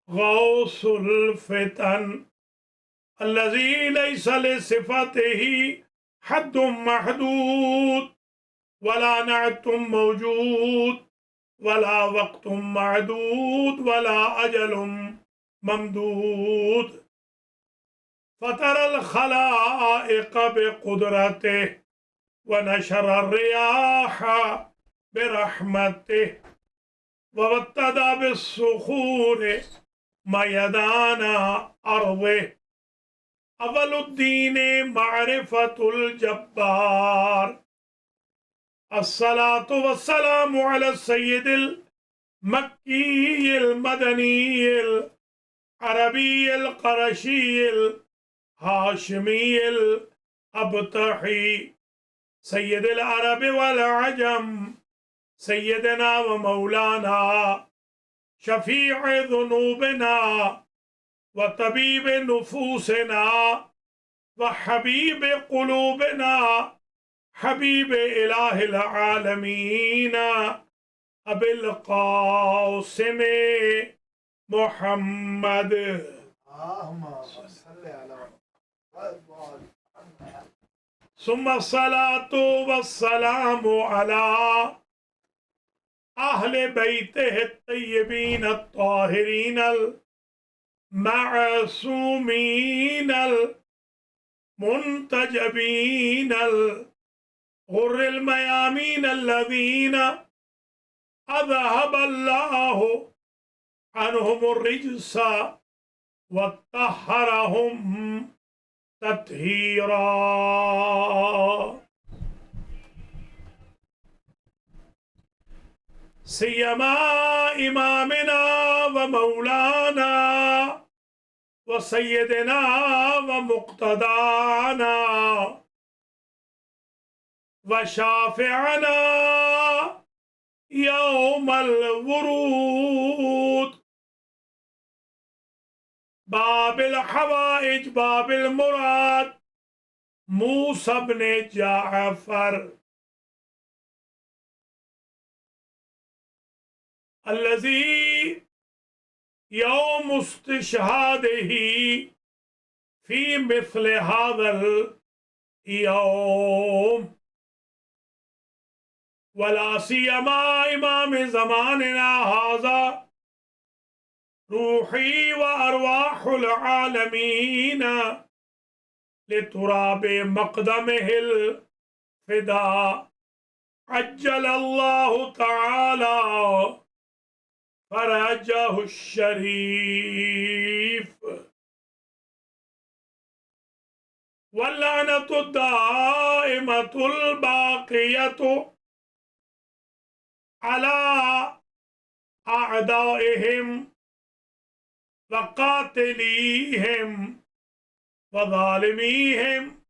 غوث الفتن الذي ليس لصفته حد محدود ولا نعت موجود ولا وقت معدود ولا أجل ممدود فطر الخلائق بقدرته ونشر الرياح برحمته وابتدى بالصخور ميدان أرضه أول الدين معرفة الجبار الصلاة والسلام على السيد المكي المدني العربي القرشي الهاشمي الأبطحي سيد العرب والعجم سيدنا ومولانا شفيع ذنوبنا وطبيب نفوسنا وحبيب قلوبنا حبيب إله العالمين أبي القاسم محمد ثم الصلاة والسلام على أهل بيته الطيبين الطاهرين المعصومين المنتجبين الغر الميامين الذين أذهب الله عنهم الرجس وطهرهم تطهيرا سيما إمامنا ومولانا وسيدنا ومقتدانا وشافعنا يوم الورود باب الحوائج باب المراد موسى بن جعفر الذي يوم استشهاده في مثل هذا اليوم ولا سيما إمام زماننا هذا روحي وأرواح العالمين لتراب مقدمه الفداء عجل الله تعالى فرجه الشريف واللعنة الدائمة الباقية على أعدائهم وقاتليهم وظالميهم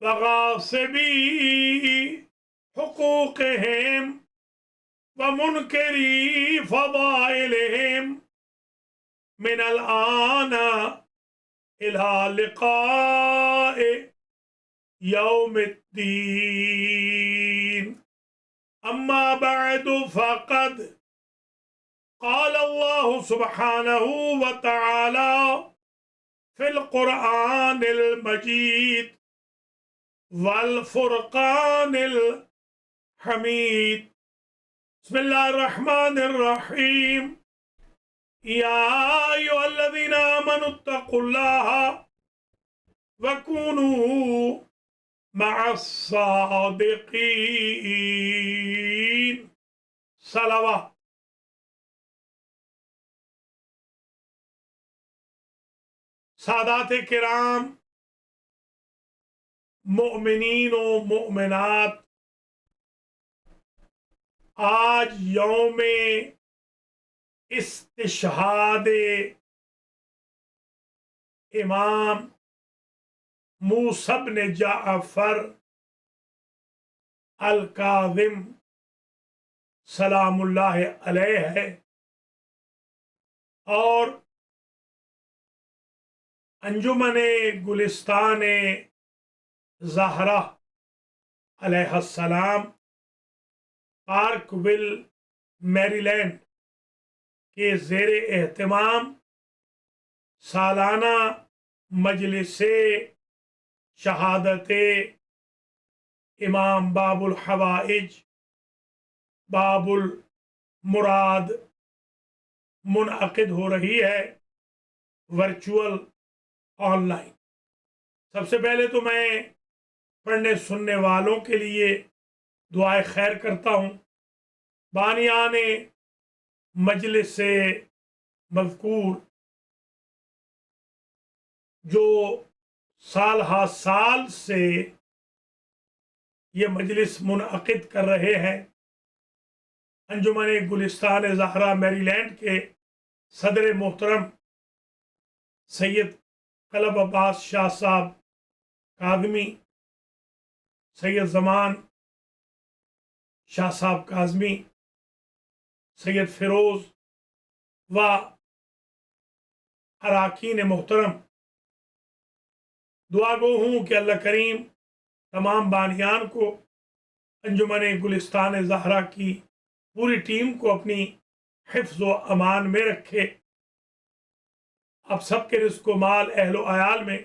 وغاصبي حقوقهم ومنكري فضائلهم من الآن إلى لقاء يوم الدين أما بعد فقد قال الله سبحانه وتعالى في القرآن المجيد والفرقان الحميد بسم الله الرحمن الرحيم يا أيها الذين آمنوا اتقوا الله وكونوا مع الصادقين صلوات سادات کرام مؤمنین و مؤمنات آج یوم استشہاد امام موسیٰ بن جعفر الکاظم سلام اللہ علیہ ہے اور انجمن گلستان زہرہ علیہ السلام پارک ویل میری لینڈ کے زیر اہتمام سالانہ مجلس شہادت امام باب الحوائج باب المراد منعقد ہو رہی ہے ورچوئل آن لائن۔ سب سے پہلے تو میں پڑھنے سننے والوں کے لیے دعائے خیر کرتا ہوں۔ بانیان مجلس مذکور جو سال ہا سال سے یہ مجلس منعقد کر رہے ہیں، انجمن گلستان زہرا میری لینڈ کے صدر محترم سید قلب عباس شاہ صاحب کاظمی، سید زمان شاہ صاحب کاظمی، سید فیروز و اراکین محترم، دعا گو ہوں کہ اللہ کریم تمام بانیان کو، انجمن گلستان زہرا کی پوری ٹیم کو اپنی حفظ و امان میں رکھے، آپ سب کے رزق و مال اہل و عیال میں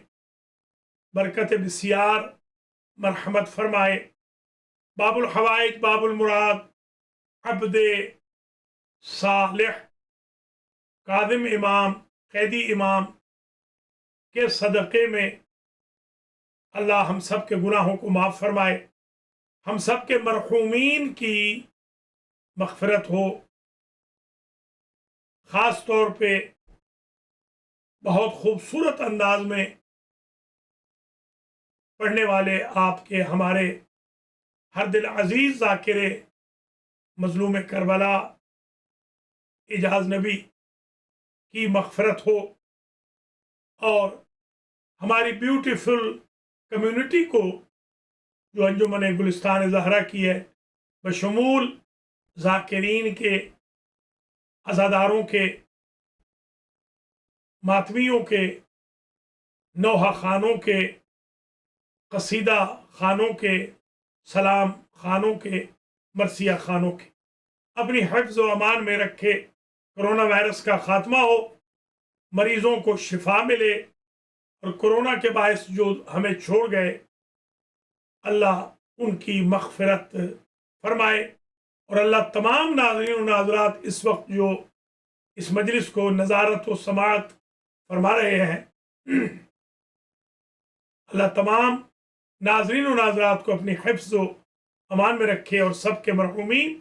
برکت بسیار مرحمت فرمائے۔ باب الحوائج باب المراد عبد صالح کاظم امام قیدی امام کے صدقے میں اللہ ہم سب کے گناہوں کو معاف فرمائے، ہم سب کے مرحومین کی مغفرت ہو۔ خاص طور پہ بہت خوبصورت انداز میں پڑھنے والے آپ کے ہمارے ہر دل عزیز ذاکر مظلوم کربلا اعجاز نبی کی مغفرت ہو، اور ہماری بیوٹیفل کمیونٹی کو جو انجمن گلستان زہرا کی ہے، بشمول ذاکرین کے، عزاداروں کے، ماتمیوں کے، نوحہ خانوں کے، قصیدہ خانوں کے، سلام خانوں کے، مرثیہ خانوں کے، اپنی حفظ و امان میں رکھے۔ کرونا وائرس کا خاتمہ ہو، مریضوں کو شفا ملے، اور کرونا کے باعث جو ہمیں چھوڑ گئے اللہ ان کی مغفرت فرمائے، اور اللہ تمام ناظرین و ناظرات اس وقت جو اس مجلس کو نظارت و سماعت فرما رہے ہیں، اللہ تمام ناظرین و ناظرات کو اپنی حفظ و امان میں رکھے، اور سب کے مرحومین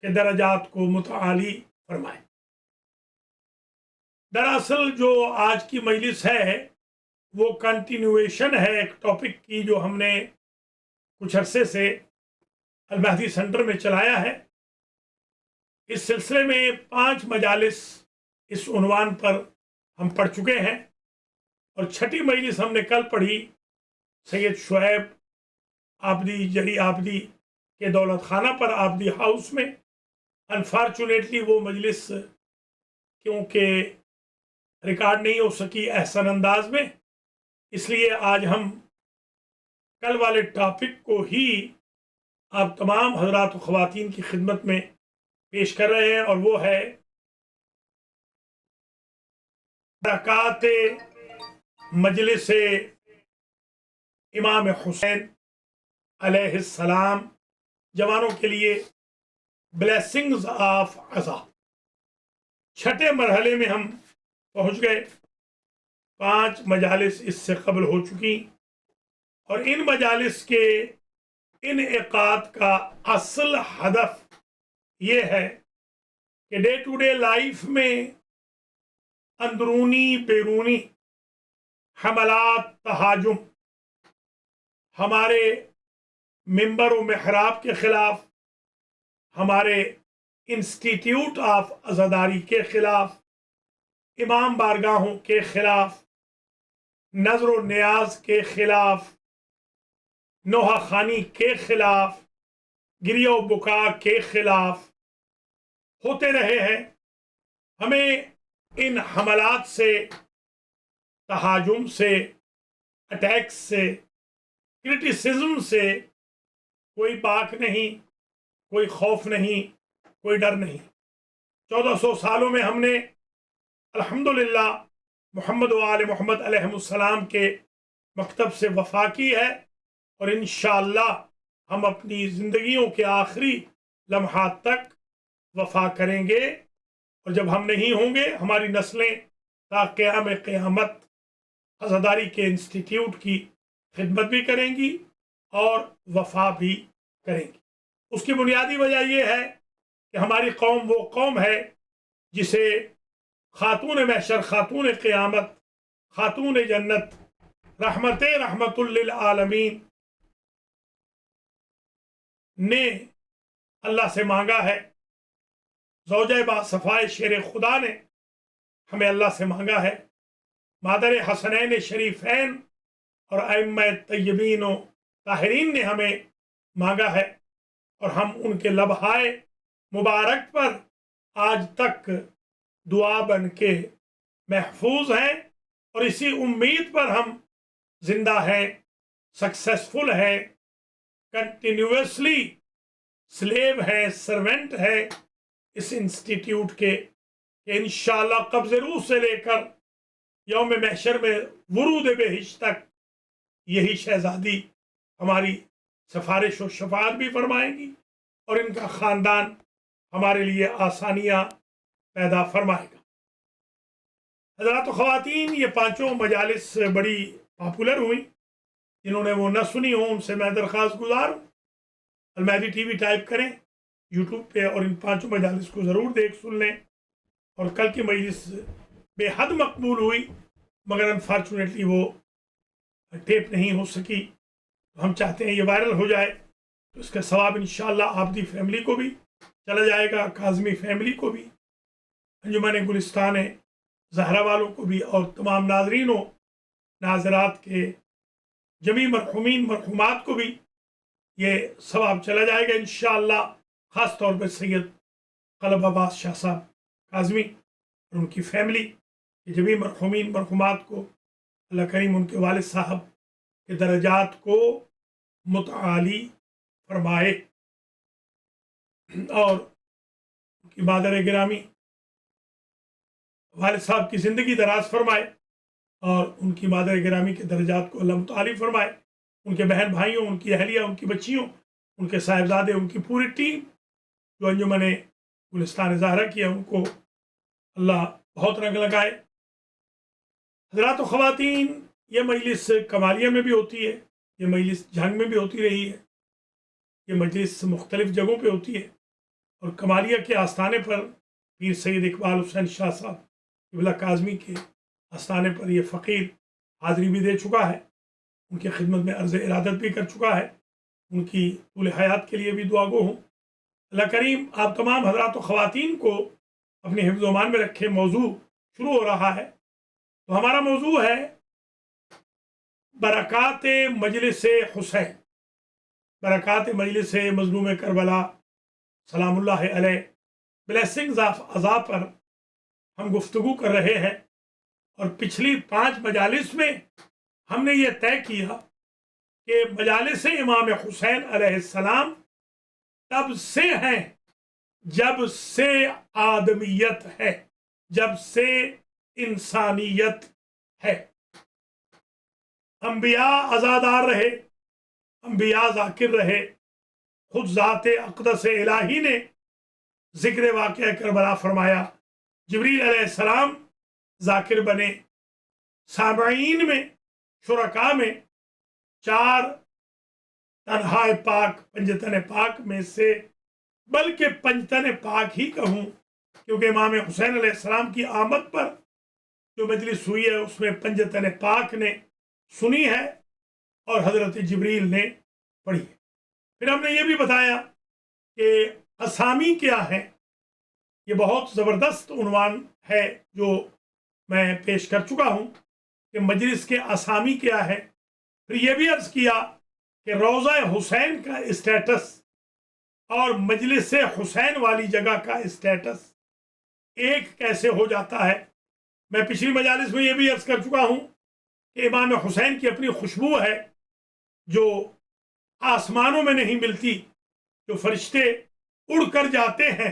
کے درجات کو متعالی فرمائے۔ دراصل جو آج کی مجلس ہے وہ کنٹینویشن ہے ایک ٹاپک کی جو ہم نے کچھ عرصے سے المہدی سینٹر میں چلایا ہے۔ اس سلسلے میں 5 مجالس اس عنوان پر ہم پڑھ چکے ہیں، اور 6ٹھی مجلس ہم نے کل پڑھی سید شعیب آبدی جری آبدی کے دولت خانہ پر آبدی ہاؤس میں۔ انفارچونیٹلی وہ مجلس کیونکہ ریکارڈ نہیں ہو سکی احسن انداز میں، اس لیے آج ہم کل والے ٹاپک کو ہی آپ تمام حضرات و خواتین کی خدمت میں پیش کر رہے ہیں، اور وہ ہے برکات مجلس امام حسین علیہ السلام، جوانوں کے لیے بلیسنگز آف عزا۔ 6ٹھے مرحلے میں ہم پہنچ گئے۔ 5 مجالس اس سے قبل ہو چکی، اور ان مجالس کے انعقاد کا اصل ہدف یہ ہے کہ ڈے ٹو ڈے لائف میں اندرونی بیرونی حملات تہاجم، ہمارے ممبر و محراب کے خلاف، ہمارے انسٹیٹیوٹ آف عزاداری کے خلاف، امام بارگاہوں کے خلاف، نظر و نیاز کے خلاف، نوحہ خانی کے خلاف، گریہ و بکا کے خلاف ہوتے رہے ہیں۔ ہمیں ان حملات سے، تہاجم سے، اٹیکس سے، کرٹیسزم سے کوئی باک نہیں، کوئی خوف نہیں، کوئی ڈر نہیں۔ 1400 سالوں میں ہم نے الحمدللہ محمد و آل محمد علیہ السلام کے مکتب سے وفا کی ہے، اور انشاءاللہ ہم اپنی زندگیوں کے آخری لمحات تک وفا کریں گے، اور جب ہم نہیں ہوں گے ہماری نسلیں تا قیام قیامت عزاداری کے انسٹیٹیوٹ کی خدمت بھی کریں گی اور وفا بھی کریں گی۔ اس کی بنیادی وجہ یہ ہے کہ ہماری قوم وہ قوم ہے جسے خاتون محشر، خاتون قیامت، خاتون جنت، رحمت للعالمین نے اللہ سے مانگا ہے۔ زوجہ با صفائے شیر خدا نے ہمیں اللہ سے مانگا ہے، مادر حسنین شریفین اور ائمہ طیبین و طاہرین نے ہمیں مانگا ہے، اور ہم ان کے لبہائے مبارک پر آج تک دعا بن کے محفوظ ہیں، اور اسی امید پر ہم زندہ ہیں، سکسیسفل ہیں، کنٹینیوسلی سلیو ہیں، سرونٹ ہیں اس انسٹیٹیوٹ کے، کہ انشاءاللہ قبض روح سے لے کر یوم محشر میں ورود بہشت تک یہی شہزادی ہماری سفارش و شفاعت بھی فرمائیں گی، اور ان کا خاندان ہمارے لیے آسانیاں پیدا فرمائے گا۔ حضرات و خواتین، یہ پانچوں مجالس بڑی پاپولر ہوئیں، جنہوں نے وہ نہ سنی ہوں ان سے میں درخواست گزار ہوں، المہدی ٹی وی ٹائپ کریں یوٹیوب پہ اور ان پانچوں مجالس کو ضرور دیکھ سن لیں۔ اور کل کی مجلس بے حد مقبول ہوئی، مگر انفارچونیٹلی وہ ٹیپ نہیں ہو سکی، تو ہم چاہتے ہیں یہ وائرل ہو جائے، تو اس کا ثواب انشاءاللہ آبدی فیملی کو بھی چلا جائے گا، کاظمی فیملی کو بھی، انجمن گلستان زہرا والوں کو بھی، اور تمام ناظرین و ناظرات کے جمیع مرحومین مرحومات کو بھی یہ ثواب چلا جائے گا انشاءاللہ، خاص طور پہ سید قلب عباس شاہ صاحب کاظمی اور ان کی فیملی کے جمیع مرحومین مرحومات کو اللہ کریم ان کے والد صاحب کے درجات کو متعالی فرمائے، اور ان کی مادر گرامی والد صاحب کی زندگی دراز فرمائے، اور ان کی مادر گرامی کے درجات کو اللہ متعالی فرمائے، ان کے بہن بھائیوں، ان کی اہلیہ، ان کی بچیوں، ان کے صاحبزادے، ان کی پوری ٹیم جو انجمن گلستان زہرا کی ہے، ان کو اللہ بہت رنگ لگائے۔ حضرات و خواتین، یہ مجلس کمالیہ میں بھی ہوتی ہے، یہ مجلس جھنگ میں بھی ہوتی رہی ہے، یہ مجلس مختلف جگہوں پہ ہوتی ہے، اور کمالیہ کے آستانے پر پیر سید اقبال حسین شاہ صاحب قبلہ کاظمی کے آستانے پر یہ فقیر حاضری بھی دے چکا ہے، ان کی خدمت میں عرض ارادت بھی کر چکا ہے، ان کی طول حیات کے لیے بھی دعا گو ہوں۔ اللہ کریم آپ تمام حضرات و خواتین کو اپنے حفظ و امان میں رکھے۔ موضوع شروع ہو رہا ہے، تو ہمارا موضوع ہے برکات مجلس حسین، برکات مجلس مظلوم کربلا سلام اللہ علیہ، بلیسنگز آف عزا پر ہم گفتگو کر رہے ہیں، اور پچھلی 5 مجالس میں ہم نے یہ طے کیا کہ مجالس امام حسین علیہ السلام تب سے ہیں جب سے آدمیت ہے، جب سے انسانیت ہے۔ انبیاء عزادار رہے، انبیاء ذاکر رہے، خود ذات اقدس الہی نے ذکر واقعہ کربلا فرمایا، جبریل علیہ السلام ذاکر بنے، سامعین میں، شرکاء میں 4 تنہا پاک، پنجتن پاک میں سے، بلکہ پنجتن پاک ہی کہوں، کیونکہ امام حسین علیہ السلام کی آمد پر جو مجلس ہوئی ہے اس میں پنجتن پاک نے سنی ہے اور حضرت جبریل نے پڑھی ہے۔ پھر ہم نے یہ بھی بتایا کہ اسامی کیا ہے، یہ بہت زبردست عنوان ہے جو میں پیش کر چکا ہوں کہ مجلس کے اسامی کیا ہے۔ پھر یہ بھی عرض کیا کہ روضہ حسین کا اسٹیٹس اور مجلس حسین والی جگہ کا اسٹیٹس ایک کیسے ہو جاتا ہے۔ میں پچھلی مجالس میں یہ بھی عرض کر چکا ہوں کہ امام حسین کی اپنی خوشبو ہے جو آسمانوں میں نہیں ملتی، جو فرشتے اڑ کر جاتے ہیں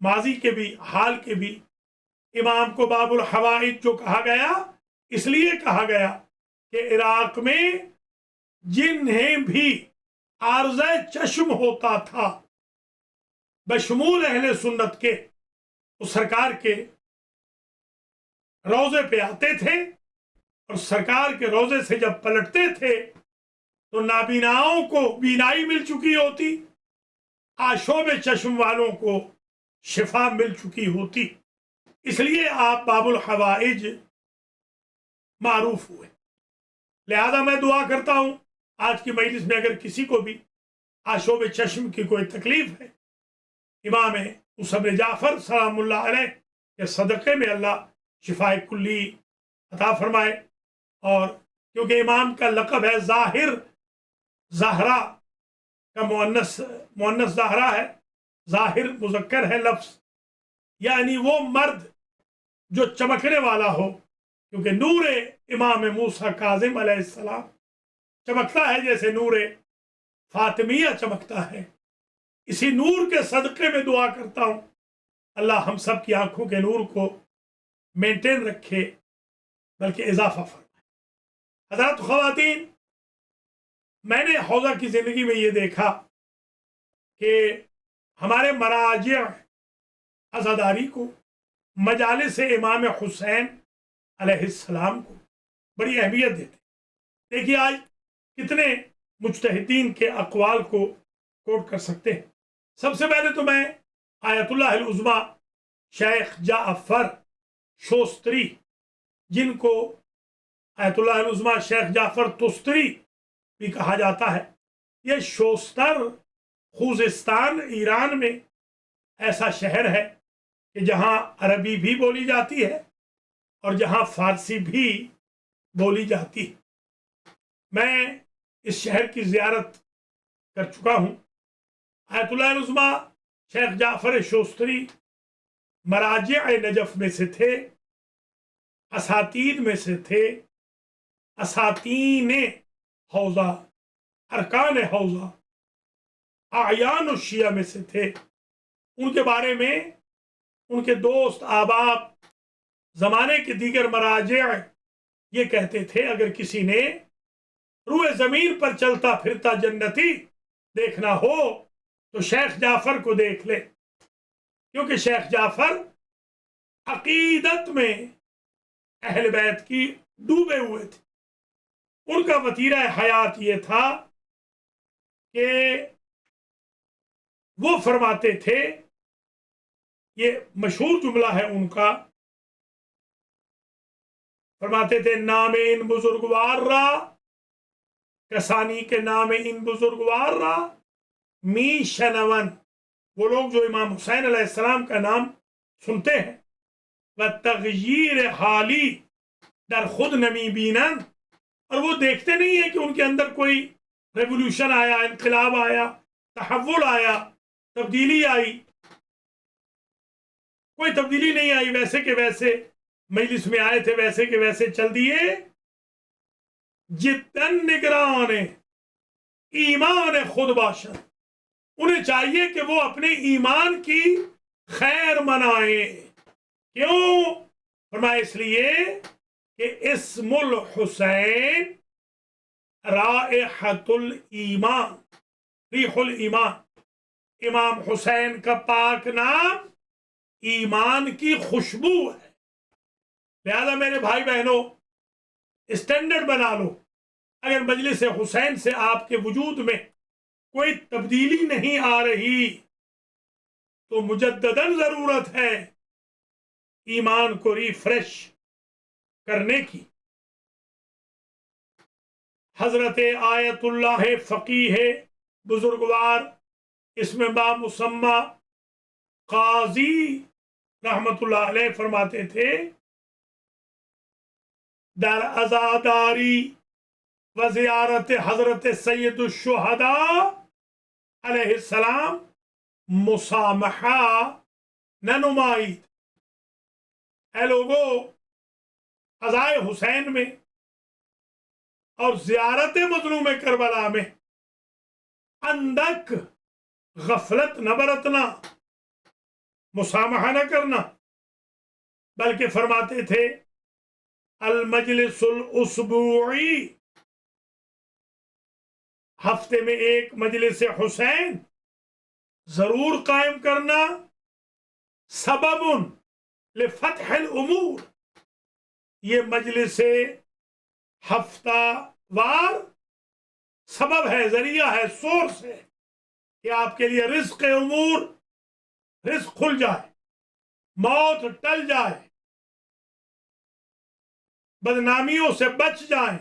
ماضی کے بھی حال کے بھی امام کو باب الحوائج جو کہا گیا اس لیے کہا گیا کہ عراق میں جنہیں بھی عارضہ چشم ہوتا تھا بشمول اہل سنت کے اس سرکار کے روضے پہ آتے تھے اور سرکار کے روضے سے جب پلٹتے تھے تو نابیناؤں کو بینائی مل چکی ہوتی، آشوب چشم والوں کو شفا مل چکی ہوتی، اس لیے آپ باب الحوائج معروف ہوئے۔ لہذا میں دعا کرتا ہوں آج کی مجلس میں اگر کسی کو بھی آشوب چشم کی کوئی تکلیف ہے، امام موسیٰ بن جعفر سلام اللہ علیہ کے صدقے میں اللہ شفا کلی عطا فرمائے۔ اور کیونکہ امام کا لقب ہے ظاہر، زہرا کا مؤنث زہرا ہے، ظاہر مذکر ہے لفظ، یعنی وہ مرد جو چمکنے والا ہو، کیونکہ نور امام موسیٰ کاظم علیہ السلام چمکتا ہے جیسے نور فاطمیہ چمکتا ہے۔ اسی نور کے صدقے میں دعا کرتا ہوں اللہ ہم سب کی آنکھوں کے نور کو مینٹین رکھے بلکہ اضافہ فرمائے۔ حضرات خواتین، میں نے حوضہ کی زندگی میں یہ دیکھا کہ ہمارے مراجع عزاداری کو، مجالس امام حسین علیہ السلام کو بڑی اہمیت دیتے۔ دیکھیے آج کتنے مجتہدین کے اقوال کو کوٹ کر سکتے ہیں۔ سب سے پہلے تو میں آیت اللہ العظمی شیخ جعفر شوستری، جن کو آیت اللہ العظمی شیخ جعفر تستری بھی کہا جاتا ہے، یہ شوستر خوزستان ایران میں ایسا شہر ہے کہ جہاں عربی بھی بولی جاتی ہے اور جہاں فارسی بھی بولی جاتی ہے۔ میں اس شہر کی زیارت کر چکا ہوں۔ آیت اللہ العظمی شیخ جعفر شوستری مراجع نجف میں سے تھے، اساتید میں سے تھے، اساتین حوضہ، ارکان حوضہ، اعیان الشیعہ میں سے تھے۔ ان کے بارے میں ان کے دوست، احباب، زمانے کے دیگر مراجع یہ کہتے تھے اگر کسی نے روئے زمین پر چلتا پھرتا جنتی دیکھنا ہو تو شیخ جعفر کو دیکھ لے، کیونکہ شیخ جعفر عقیدت میں اہل بیت کی ڈوبے ہوئے تھے۔ ان کا وتیرہ حیات یہ تھا کہ وہ فرماتے تھے، یہ مشہور جملہ ہے ان کا، فرماتے تھے نام ان بزرگوار را کسانی کے نام ان بزرگوار را می شنون۔ وہ لوگ جو امام حسین علیہ السلام کا نام سنتے ہیں، و تغییر حالی در خود نمی بینن، اور وہ دیکھتے نہیں ہیں کہ ان کے اندر کوئی ریولوشن آیا، انقلاب آیا، تحول آیا، تبدیلی آئی۔ کوئی تبدیلی نہیں آئی، ویسے کہ ویسے مجلس میں آئے تھے ویسے کہ ویسے چل دیے۔ جتن نگران ایمان خود باشد، انہیں چاہیے کہ وہ اپنے ایمان کی خیر منائیں۔ کیوں؟ فرمایا اس لیے کہ اسم الحسین رائحۃ الایمان، ریح الایمان، امام حسین کا پاک نام ایمان کی خوشبو ہے۔ لہذا میرے بھائی بہنوں، اسٹینڈرڈ بنا لو، اگر مجلس حسین سے آپ کے وجود میں کوئی تبدیلی نہیں آ رہی تو مجدداً ضرورت ہے ایمان کو ریفریش کرنے کی۔ حضرت آیت اللہ فقیہ بزرگوار اسم با مسمى قاضی رحمت اللہ علیہ فرماتے تھے، در عزاداری و زیارت حضرت سید الشہداء علیہ السلام مسامحہ نہ نمائید۔ اے لوگو، عزائے حسین میں اور زیارت مظلوم کربلا میں اندک غفلت نہ برتنا۔ مسامحہ نہ کرنا، بلکہ فرماتے تھے المجلس الاسبوعی، ہفتے میں ایک مجلس حسین ضرور قائم کرنا، سبب لفتح الامور، یہ مجلس ہفتہ وار سبب ہے، ذریعہ ہے، سورس ہے کہ آپ کے لیے رزق امور، رزق کھل جائے، موت ٹل جائے، بدنامیوں سے بچ جائیں،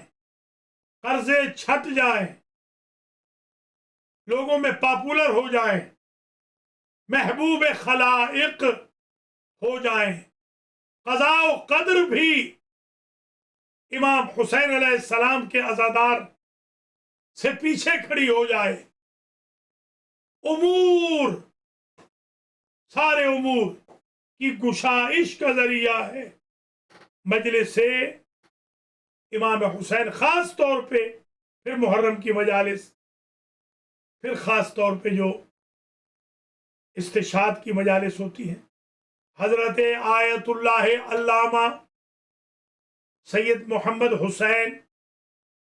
قرضے چھٹ جائیں، لوگوں میں پاپولر ہو جائیں، محبوب خلائق ہو جائیں، قضاء و قدر بھی امام حسین علیہ السلام کے عزادار سے پیچھے کھڑی ہو جائے، امور، سارے امور کی گشائش کا ذریعہ ہے مجلس سے امام حسین، خاص طور پہ پھر محرم کی مجالس، پھر خاص طور پہ جو استشہاد کی مجالس ہوتی ہیں۔ حضرت آیت اللہ علامہ سید محمد حسین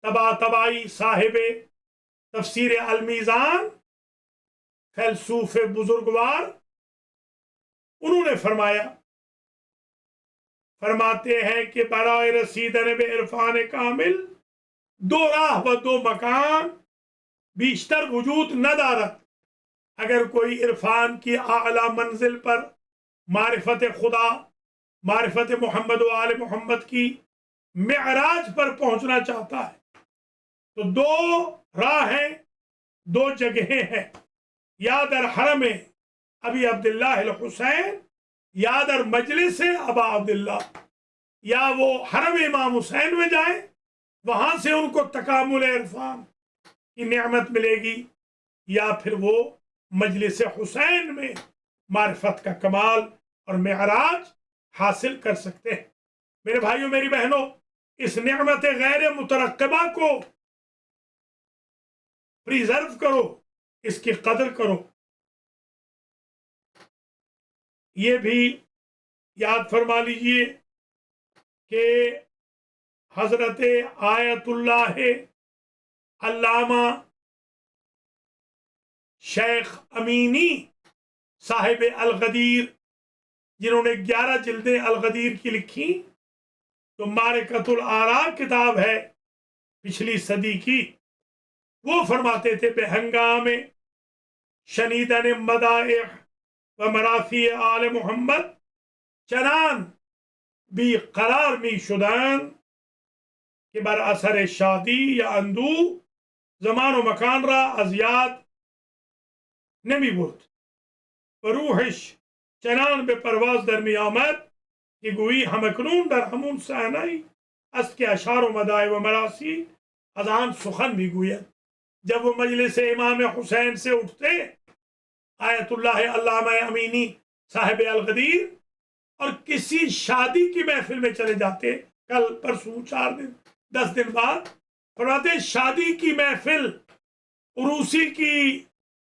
طباطبائی صاحب تفسیر المیزان، فیلسوف بزرگوار، انہوں نے فرماتے ہیں کہ برائے رسیدن بے عرفان کامل، دو راہ و دو مکان بیشتر وجود نہ دارد۔ اگر کوئی عرفان کی اعلی منزل پر، معرفت خدا، معرفت محمد و آل محمد کی معراج پر پہنچنا چاہتا ہے تو دو راہ ہیں، دو جگہیں ہیں، یا در حرم ابی عبداللہ الحسین، یا در مجلس ابا عبداللہ، یا وہ حرم امام حسین میں جائیں، وہاں سے ان کو تکامل عرفان کی نعمت ملے گی، یا پھر وہ مجلس حسین میں معرفت کا کمال اور معراج حاصل کر سکتے ہیں۔ میرے بھائیوں، میری بہنوں، اس نعمت غیر مترقبہ کو پریزرو کرو، اس کی قدر کرو۔ یہ بھی یاد فرما لیجئے کہ حضرت آیت اللہ علامہ شیخ امینی صاحب الغدیر، جنہوں نے 11 جلدیں الغدیر کی لکھی، تو معرکۃ الآراء کتاب ہے پچھلی صدی کی، وہ فرماتے تھے بہنگام شنیدن مدائح و مرافی آل محمد چنان بی قرار می شدن که بر اثر شادی یا اندوه زمان و مکان را از یاد نمی برد و روحش چنان به پرواز در می آمد که گویی همکنون در همون صحنه است که اشعار و مدائح و مراسی از آن سخن می گوید۔ جب وہ مجلس امام حسین سے اٹھتے، آیت اللہ علامہ امینی صاحب الغدیر، اور کسی شادی کی محفل میں چلے جاتے، کل پرسوں 4 دن 10 دن بعد، فرماتے شادی کی محفل، عروسی کی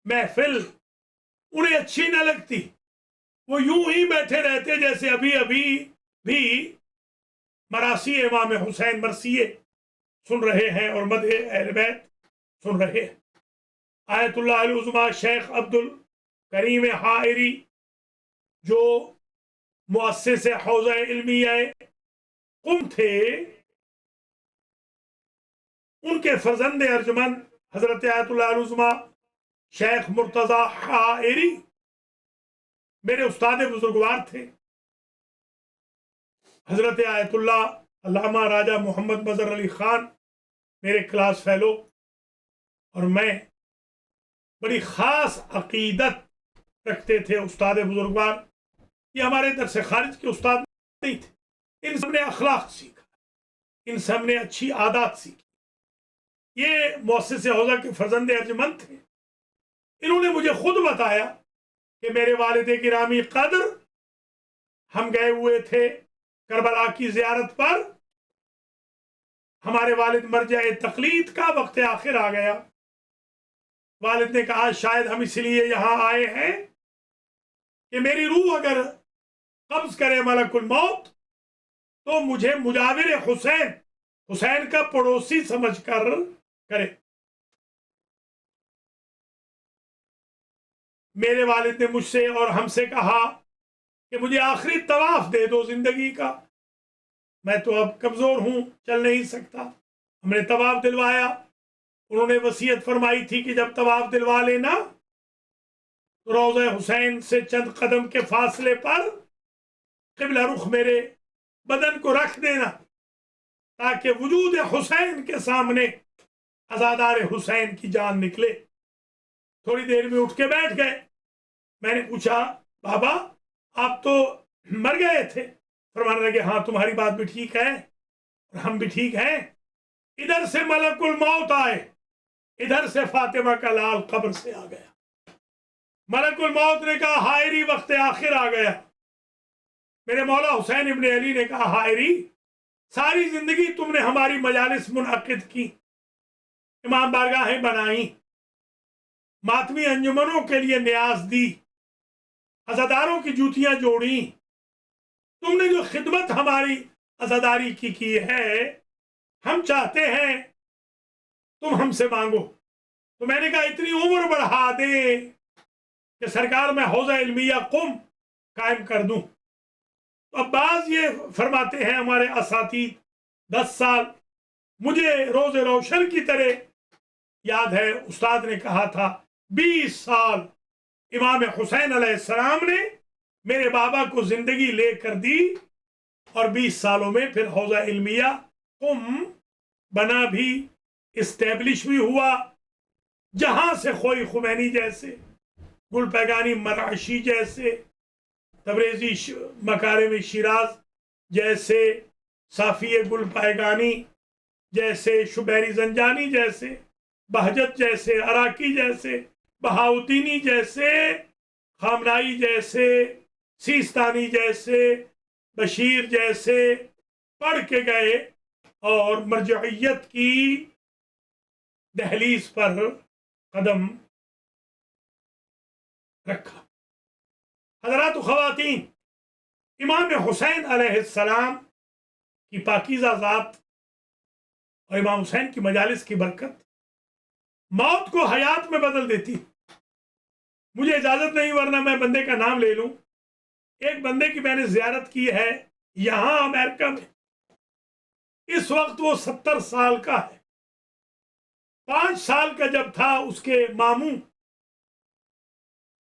محفل انہیں اچھی نہ لگتی، وہ یوں ہی بیٹھے رہتے جیسے ابھی بھی مراسی امام حسین مرثیے سن رہے ہیں اور مدح اہل بیت سن رہے ہیں۔ آیت اللہ العظمیٰ شیخ عبد الکریم حائری، جو مؤسس حوزہ علمیہ قم تھے، ان کے فرزند ارجمند حضرت آیت اللہ العظمیٰ شیخ مرتضی حائری میرے استاد بزرگوار تھے۔ حضرت آیت اللہ علامہ راجہ محمد مظہر علی خان میرے کلاس فیلو، اور میں بڑی خاص عقیدت رکھتے تھے استاد بزرگوار۔ یہ ہمارے درس خارج کے استاد نہیں تھے، ان سب نے اخلاق سیکھا، ان سب نے اچھی عادات سیکھی، یہ مؤسس حوزہ کے فرزند ارجمند تھے۔ انہوں نے مجھے خود بتایا کہ میرے والد گرامی قدر، ہم گئے ہوئے تھے کربلا کی زیارت پر، ہمارے والد مرجع تقلید کا وقت آخر آ گیا، والد نے کہا شاید ہم اس لیے یہاں آئے ہیں کہ میری روح اگر قبض کرے ملک الموت تو مجھے مجاور حسین، حسین کا پڑوسی سمجھ کر کرے۔ میرے والد نے مجھ سے اور ہم سے کہا کہ مجھے آخری طواف دے دو زندگی کا، میں تو اب کمزور ہوں، چل نہیں سکتا۔ ہم نے طواف دلوایا۔ انہوں نے وصیت فرمائی تھی کہ جب طواف دلوا لینا تو روضہ حسین سے چند قدم کے فاصلے پر قبلہ رخ میرے بدن کو رکھ دینا، تاکہ وجود حسین کے سامنے عزادار حسین کی جان نکلے۔ تھوڑی دیر میں اٹھ کے بیٹھ گئے۔ میں نے پوچھا بابا آپ تو مر گئے تھے؟ فرمانے لگے ہاں تمہاری بات بھی ٹھیک ہے اور ہم بھی ٹھیک ہیں۔ ادھر سے ملک الموت آئے، ادھر سے فاطمہ کا لال قبر سے آ گیا۔ ملک الموت نے کہا حائری وقت آخر آ گیا۔ میرے مولا حسین ابن علی نے کہا حائری ساری زندگی تم نے ہماری مجالس منعقد کی، امام بارگاہیں بنائیں، ماتمی انجمنوں کے لیے نیاز دی، عزاداروں کی جوتیاں جوڑی، تم نے جو خدمت ہماری عزاداری کی ہے، ہم چاہتے ہیں تم ہم سے مانگو۔ تو میں نے کہا اتنی عمر بڑھا دے کہ سرکار میں حوضہ علمیہ قم قائم کر دوں۔ اب بعض یہ فرماتے ہیں ہمارے اساتید 10 سال، مجھے روز روشن کی طرح یاد ہے استاد نے کہا تھا 20 سال امام حسین علیہ السلام نے میرے بابا کو زندگی لے کر دی، اور 20 سالوں میں پھر حوضہ علمیہ قم بنا بھی، اسٹیبلش بھی ہوا، جہاں سے خوئی خمینی جیسے، گل پیگانی مرعشی جیسے، تبریزی مکارم شیراز جیسے، صافی گل پیگانی جیسے، شبیری زنجانی جیسے، بہجت جیسے، عراقی جیسے، بہاؤدینی جیسے، خامنائی جیسے، سیستانی جیسے، بشیر جیسے پڑھ کے گئے اور مرجعیت کی دہلیز پر قدم رکھا۔ حضرات و خواتین، امام حسین علیہ السلام کی پاکیزہ ذات اور امام حسین کی مجالس کی برکت موت کو حیات میں بدل دیتی۔ مجھے اجازت نہیں ورنہ میں بندے کا نام لے لوں۔ ایک بندے کی میں نے زیارت کی ہے یہاں امریکہ میں، اس وقت وہ 70 سال کا ہے۔ 5 سال کا جب تھا اس کے ماموں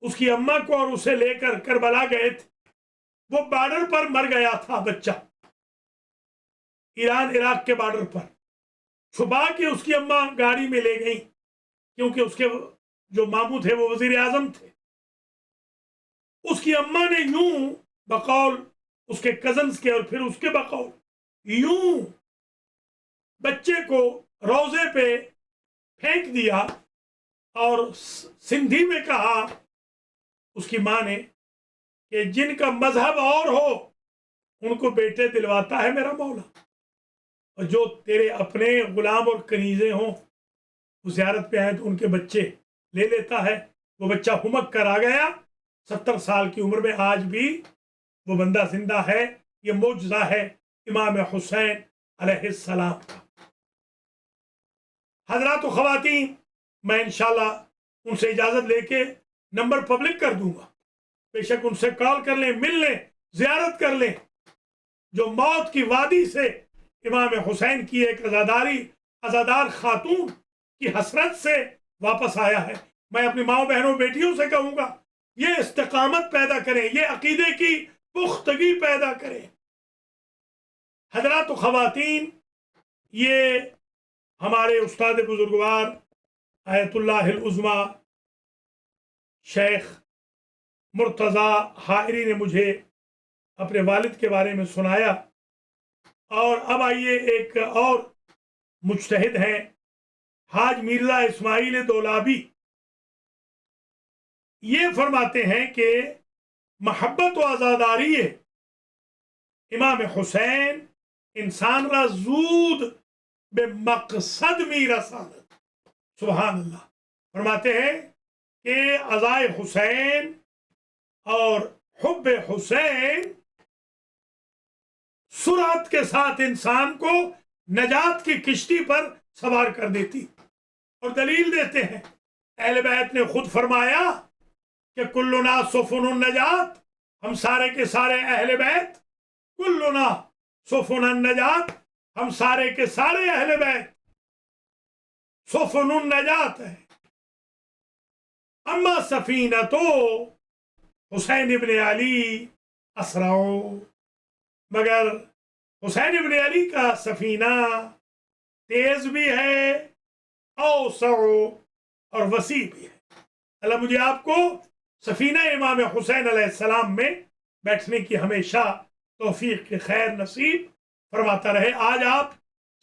اس کی اماں کو اور اسے لے کر کربلا گئے تھے۔ وہ بارڈر پر مر گیا تھا بچہ، ایران عراق کے بارڈر پر چھپا کے اس کی اماں گاڑی میں لے گئی، کیونکہ اس کے جو ماموں تھے وہ وزیر اعظم تھے۔ اس کی اماں نے یوں بقول اس کے کزنز کے اور پھر اس کے بقول یوں بچے کو روضے پہ پھینک دیا اور سندھی میں کہا اس کی ماں نے کہ جن کا مذہب اور ہو ان کو بیٹے دلواتا ہے میرا مولا، اور جو تیرے اپنے غلام اور کنیزے ہوں وہ زیارت پہ آئے تو ان کے بچے لے لیتا ہے۔ وہ بچہ ہمک کر آ گیا، 70 سال کی عمر میں آج بھی وہ بندہ زندہ ہے۔ یہ معجزہ ہے امام حسین علیہ السلام کا۔ حضرات و خواتین، میں انشاءاللہ ان سے اجازت لے کے نمبر پبلک کر دوں گا، بے شک ان سے کال کر لیں، مل لیں، زیارت کر لیں۔ جو موت کی وادی سے امام حسین کی ایک عزادار خاتون کی حسرت سے واپس آیا ہے، میں اپنی ماؤں بہنوں بیٹیوں سے کہوں گا یہ استقامت پیدا کریں، یہ عقیدے کی پختگی پیدا کریں۔ حضرات و خواتین، یہ ہمارے استاد بزرگوار آیت اللہ العظمی شیخ مرتضی حائری نے مجھے اپنے والد کے بارے میں سنایا۔ اور اب آئیے ایک اور مجتہد ہیں حاج مرزا اسماعیل دولابی، یہ فرماتے ہیں کہ محبت و عزاداری امام حسین انسان را زود بے مقصد می رساند۔ سبحان اللہ۔ فرماتے ہیں کہ عزائے حسین اور حب حسین سرعت کے ساتھ انسان کو نجات کی کشتی پر سوار کر دیتی. اور دلیل دیتے ہیں، اہل بیت نے خود فرمایا کہ کلنا سفن النجات، ہم سارے کے سارے اہل بیت، کلنا سفن النجات، ہم سارے کے سارے اہل بیت سفن النجات ہے. اما سفینہ تو حسین ابن علی اسرعو، مگر حسین ابن علی کا سفینہ تیز بھی ہے، اوسع اور وسیع بھی ہے. اللہ مجھے آپ کو سفینہ امام حسین علیہ السلام میں بیٹھنے کی ہمیشہ توفیق کے خیر نصیب فرماتا رہے. آج آپ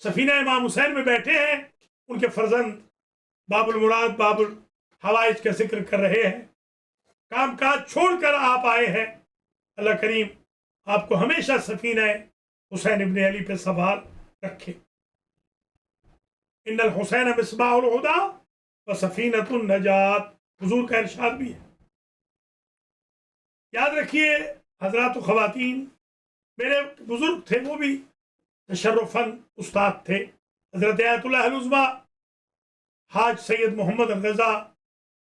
سفینہ امام حسین میں بیٹھے ہیں، ان کے فرزند باب المراد باب الحوائج کا ذکر کر رہے ہیں، کام کاج چھوڑ کر آپ آئے ہیں. اللہ کریم آپ کو ہمیشہ سفینہ حسین ابن علی پہ سوار رکھے. ان الحسین مصباح الہدی و سفینۃ النجات، حضور کا ارشاد بھی ہے. یاد رکھیے حضرات و خواتین، میرے بزرگ تھے وہ بھی تشرفاً استاد تھے، حضرت آیت اللہ العظمیٰ حاج سید محمد رضا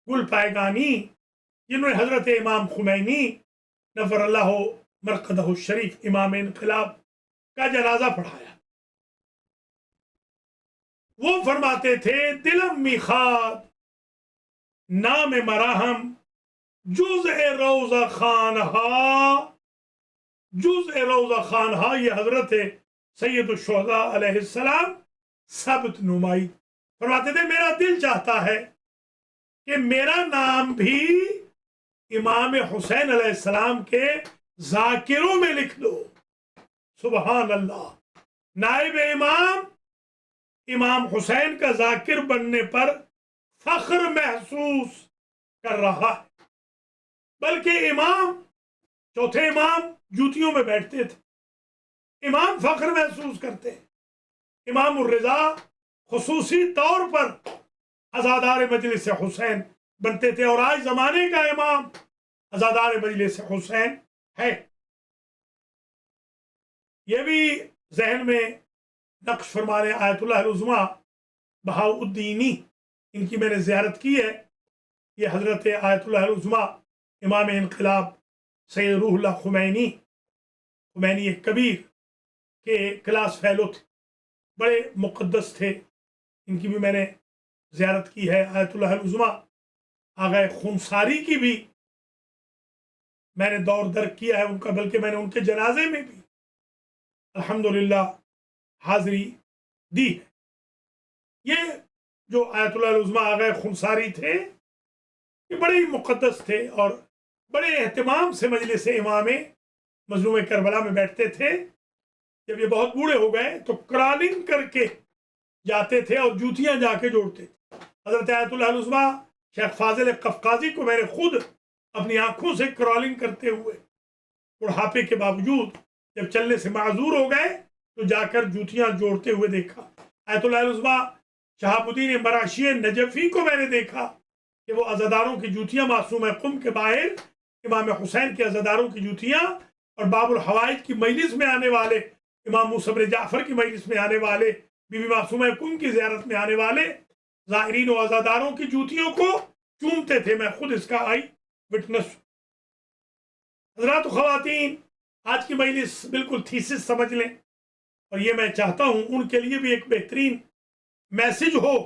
گل پائگانی، جنہوں نے حضرت امام خمینی نور اللہ مرقدہ الشریف امام انقلاب کا جنازہ پڑھایا. وہ فرماتے تھے دلم میخاد نام مراہم جزء روضہ خانہا، جزء روضہ خانہا. یہ حضرت سید الشہداء علیہ السلام ثبت نمائی فرماتے تھے میرا دل چاہتا ہے کہ میرا نام بھی امام حسین علیہ السلام کے ذاکروں میں لکھ دو. سبحان اللہ، نائب امام امام حسین کا ذاکر بننے پر فخر محسوس کر رہا ہے. بلکہ امام چوتھے امام جوتیوں میں بیٹھتے تھے، امام فخر محسوس کرتے. امام الرضا خصوصی طور پر عزادار مجلس حسین بنتے تھے، اور آج زمانے کا امام عزادار مجلس حسین ہے. یہ بھی ذہن میں نقش فرمانے آیت اللہ العظمیٰ بہاء الدینی، ان کی میں نے زیارت کی ہے. یہ حضرت آیت اللہ العظمیٰ امام انقلاب سید روح اللہ خمینی کبیر کے کلاس فیلو تھے، بڑے مقدس تھے. ان کی بھی میں نے زیارت کی ہے. آیت اللہ العظمیٰ آغا خونساری کی بھی میں نے دور در کیا ہے ان کا، بلکہ میں نے ان کے جنازے میں بھی الحمدللہ حاضری دی ہے. یہ جو آیت اللہ العظمیٰ آغا خونساری تھے، یہ بڑے ہی مقدس تھے اور بڑے اہتمام سے مجلس امام مظلوم کربلا میں بیٹھتے تھے. جب یہ بہت بوڑھے ہو گئے تو کرالنگ کر کے جاتے تھے اور جوتیاں جا کے جوڑتے تھے. حضرت آیت اللہ العظمیٰ شیخ فاضل قفقازی کو میں نے خود اپنی آنکھوں سے کرالنگ کرتے ہوئے بڑھاپے کے باوجود جب چلنے سے معذور ہو گئے تو جا کر جوتیاں جوڑتے ہوئے دیکھا. آیت اللہ العظمیٰ شہاب الدین مراشی نجفی کو میں نے دیکھا کہ وہ عزاداروں کی جوتیاں معصوم قم کے باہر امام حسین کے عزاداروں کی جوتیاں اور باب الحوائج کی مجلس میں آنے والے، امام موسیٰ بن جعفر کی مجلس میں آنے والے، بی بی معصومہ قم کی زیارت میں آنے والے زائرین و عزاداروں کی جوتیوں کو چومتے تھے. میں خود اس کا آئی وٹنس. حضرات و خواتین، آج کی مجلس بالکل تھیسس سمجھ لیں، اور یہ میں چاہتا ہوں ان کے لیے بھی ایک بہترین میسج ہو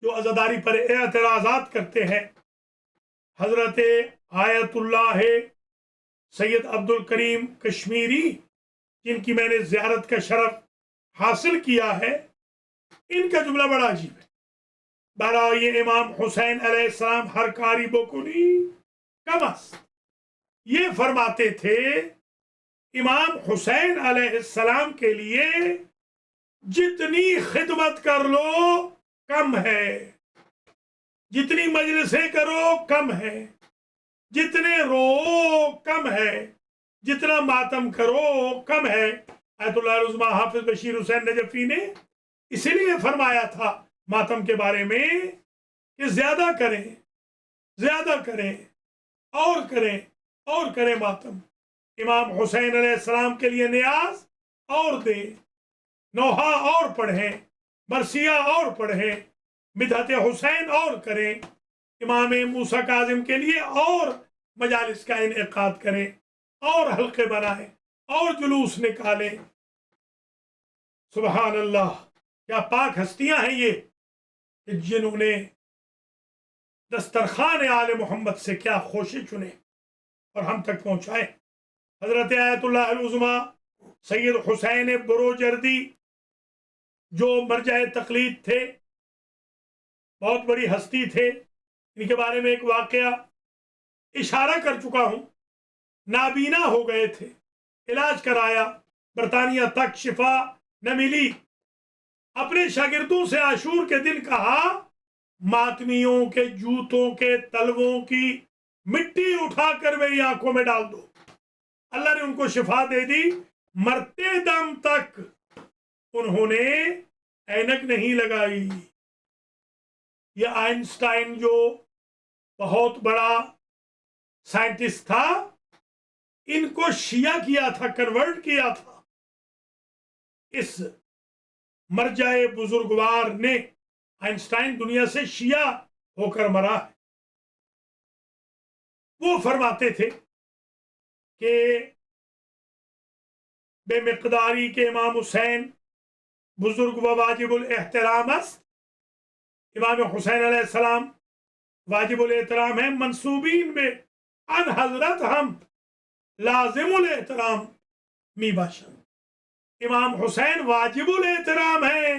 جو عزاداری پر اعتراضات کرتے ہیں. حضرت آیت اللہ سید عبد الکریم کشمیری، جن کی میں نے زیارت کا شرف حاصل کیا ہے، ان کا جملہ بڑا عجیب ہے. برائے امام حسین علیہ السلام ہر کاری بکنی کم است. یہ فرماتے تھے امام حسین علیہ السلام کے لیے جتنی خدمت کر لو کم ہے، جتنی مجلسیں کرو کم ہے، جتنے رو کم ہے، جتنا ماتم کرو کم ہے. آیت اللہ العظمیٰ حافظ بشیر حسین نجفی نے اسی لیے فرمایا تھا ماتم کے بارے میں کہ زیادہ کریں، زیادہ کریں اور کریں، اور کریں ماتم، امام حسین علیہ السلام کے لیے نیاز اور دیں، نوحہ اور پڑھیں، مرثیہ اور پڑھیں، بدعت حسین اور کریں، امام موسیٰ کاظم کے لیے اور مجالس کا انعقاد کریں، اور حلقے بنائیں، اور جلوس نکالیں۔ سبحان اللہ، کیا پاک ہستیاں ہیں یہ کہ جنہوں نے دسترخوان آل محمد سے کیا خوشی چنے اور ہم تک پہنچائے۔ حضرت آیت اللہ العظمیٰ سید حسین بروجردی جو مرجع تقلید تھے، بہت بڑی ہستی تھے، ان کے بارے میں ایک واقعہ اشارہ کر چکا ہوں۔ نابینا ہو گئے تھے، علاج کرایا، برطانیہ تک شفا نہ ملی، اپنے شاگردوں سے عاشور کے دن کہا ماتمیوں کے جوتوں کے تلووں کی مٹی اٹھا کر میری آنکھوں میں ڈال دو۔ اللہ نے ان کو شفا دے دی، مرتے دم تک انہوں نے اینک نہیں لگائی۔ یہ آئنسٹائن جو بہت بڑا سائنٹسٹ تھا، ان کو شیعہ کیا تھا، کنورٹ کیا تھا۔ اس مرجع بزرگوار نے، آئنسٹائن دنیا سے شیعہ ہو کر مرا ہے۔ وہ فرماتے تھے کہ بے مقداری کے امام حسین بزرگ و واجب الاحترام است۔ امام حسین علیہ السلام واجب الاحترام ہیں، منصوبین میں ان حضرت ہم لازم الاحترام می باشن۔ امام حسین واجب الاحترام ہیں،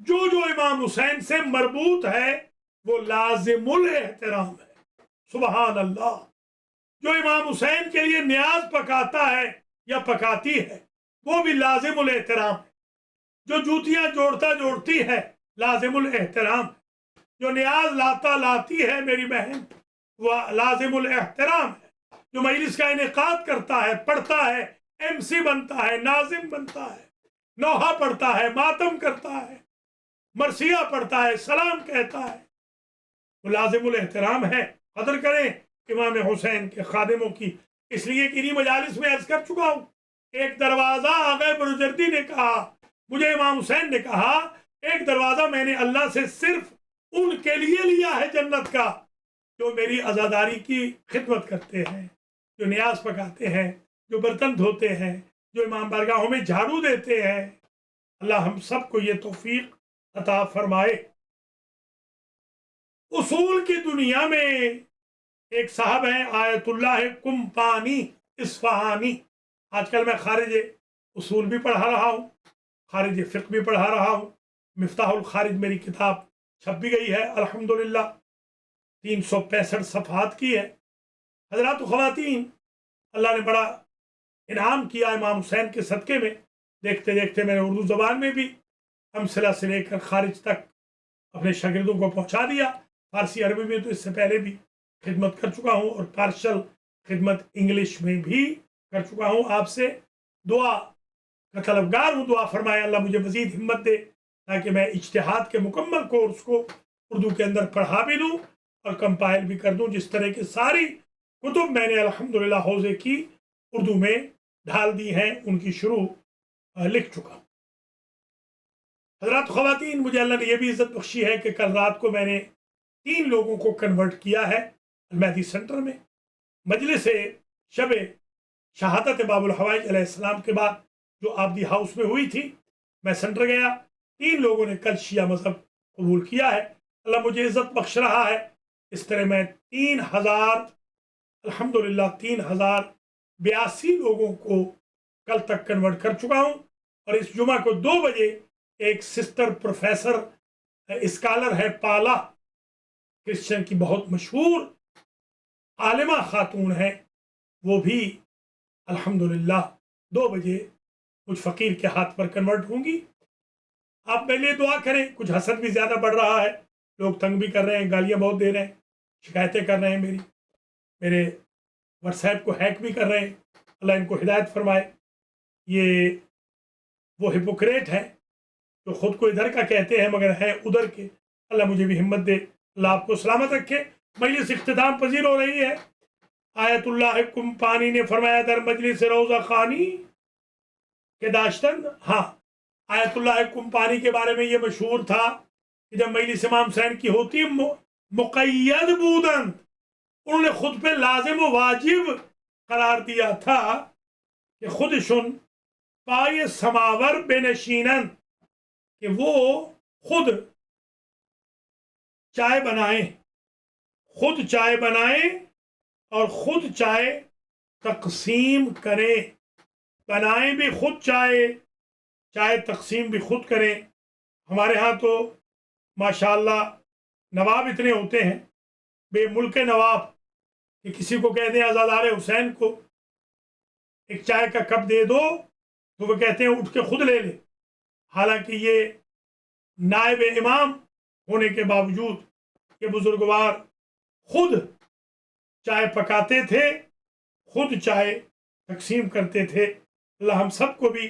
جو امام حسین سے مربوط ہے وہ لازم الاحترام ہے۔ سبحان اللہ، جو امام حسین کے لیے نیاز پکاتا ہے یا پکاتی ہے وہ بھی لازم الاحترام ہے۔ جو جوتیاں جوڑتی ہے لازم الاحترام ہے۔ جو نیاز لاتی ہے میری بہن وہ لازم الاحترام ہے۔ جو مجلس کا انعقاد کرتا ہے، پڑھتا ہے، ایم سی بنتا ہے، ناظم بنتا ہے، نوحہ پڑھتا ہے، ماتم کرتا ہے، مرثیہ پڑھتا ہے، سلام کہتا ہے، وہ لازم الاحترام ہے۔ قدر کریں امام حسین کے خادموں کی۔ اس لیے کہ انہی مجالس میں عرض کر چکا ہوں، ایک دروازہ آغا بروجردی نے کہا، مجھے امام حسین نے کہا ایک دروازہ میں نے اللہ سے صرف ان کے لیے لیا ہے جنت کا جو میری عزاداری کی خدمت کرتے ہیں، جو نیاز پکاتے ہیں، جو برتن دھوتے ہیں، جو امام بارگاہوں میں جھاڑو دیتے ہیں۔ اللہ ہم سب کو یہ توفیق عطا فرمائے۔ اصول کی دنیا میں ایک صاحب ہیں آیت اللہ کمپانی اصفہانی، آج کل میں خارج اصول بھی پڑھا رہا ہوں، خارج فقہ بھی پڑھا رہا ہوں۔ مفتاح الخارج میری کتاب چھپ بھی گئی ہے الحمدللہ، 365 صفحات کی ہے۔ حضرات و خواتین، اللہ نے بڑا انعام کیا امام حسین کے صدقے میں۔ دیکھتے دیکھتے میں نے اردو زبان میں بھی امثلہ سے لے کر خارج تک اپنے شاگردوں کو پہنچا دیا۔ فارسی عربی میں تو اس سے پہلے بھی خدمت کر چکا ہوں، اور پارشل خدمت انگلش میں بھی کر چکا ہوں۔ آپ سے دعا کا طلبگار ہوں، دعا فرمائے اللہ مجھے مزید ہمت دے تاکہ میں اجتہاد کے مکمل کورس کو اردو کے اندر پڑھا بھی دوں اور کمپائل بھی کر دوں۔ جس طرح کی ساری کتب میں نے الحمدللہ حوزے کی اردو میں ڈھال دی ہیں، ان کی شروع لکھ چکا ہوں۔ حضرات خواتین، مجھے اللہ نے یہ بھی عزت بخشی ہے کہ کل رات کو میں نے 3 لوگوں کو کنورٹ کیا ہے المہدی سینٹر میں۔ مجلس شب شہادت باب الحوائج علیہ السلام کے بعد جو آبدی ہاؤس میں ہوئی تھی، میں سینٹر گیا، 3 لوگوں نے کل شیعہ مذہب قبول کیا ہے۔ اللہ مجھے عزت بخش رہا ہے۔ اس طرح میں 3000 الحمدللہ 3082 لوگوں کو کل تک کنورٹ کر چکا ہوں، اور اس جمعہ کو 2 بجے ایک سسٹر پروفیسر اسکالر ہے پالا، کرسچن کی بہت مشہور عالمہ خاتون ہے، وہ بھی الحمدللہ 2 بجے کچھ فقیر کے ہاتھ پر کنورٹ ہوں گی۔ آپ میرے لیے دعا کریں۔ کچھ حسد بھی زیادہ بڑھ رہا ہے، لوگ تنگ بھی کر رہے ہیں، گالیاں بہت دے رہے ہیں، شکایتیں کر رہے ہیں، میرے واٹس ایپ کو ہیک بھی کر رہے ہیں۔ اللہ ان کو ہدایت فرمائے۔ یہ وہ ہپوکریٹ ہیں جو خود کو ادھر کا کہتے ہیں مگر ہیں ادھر کے۔ اللہ مجھے بھی ہمت دے، اللہ آپ کو سلامت رکھے۔ مجلس اختتام پذیر ہو رہی ہے۔ آیت اللہ کمپانی نے فرمایا در مجلس روزہ خانی کے داشتن. ہاں، آیت اللہ کمپانی کے بارے میں یہ مشہور تھا کہ جب مجلس امام حسین کی ہوتی مقید بودن، انہوں نے خود پہ لازم و واجب قرار دیا تھا کہ خودشن پائے سماور بنشینن، کہ وہ خود چائے بنائیں اور خود چائے تقسیم کریں. بنائیں بھی خود چائے تقسیم بھی خود کریں. ہمارے ہاں تو ماشاءاللہ نواب اتنے ہوتے ہیں، بے ملک نواب، کہ کسی کو کہہ دیں عزادار حسین کو ایک چائے کا کپ دے دو تو وہ کہتے ہیں اٹھ کے خود لے لے. حالانکہ یہ نائب امام ہونے کے باوجود یہ بزرگوار خود چائے پکاتے تھے، خود چائے تقسیم کرتے تھے. اللہ ہم سب کو بھی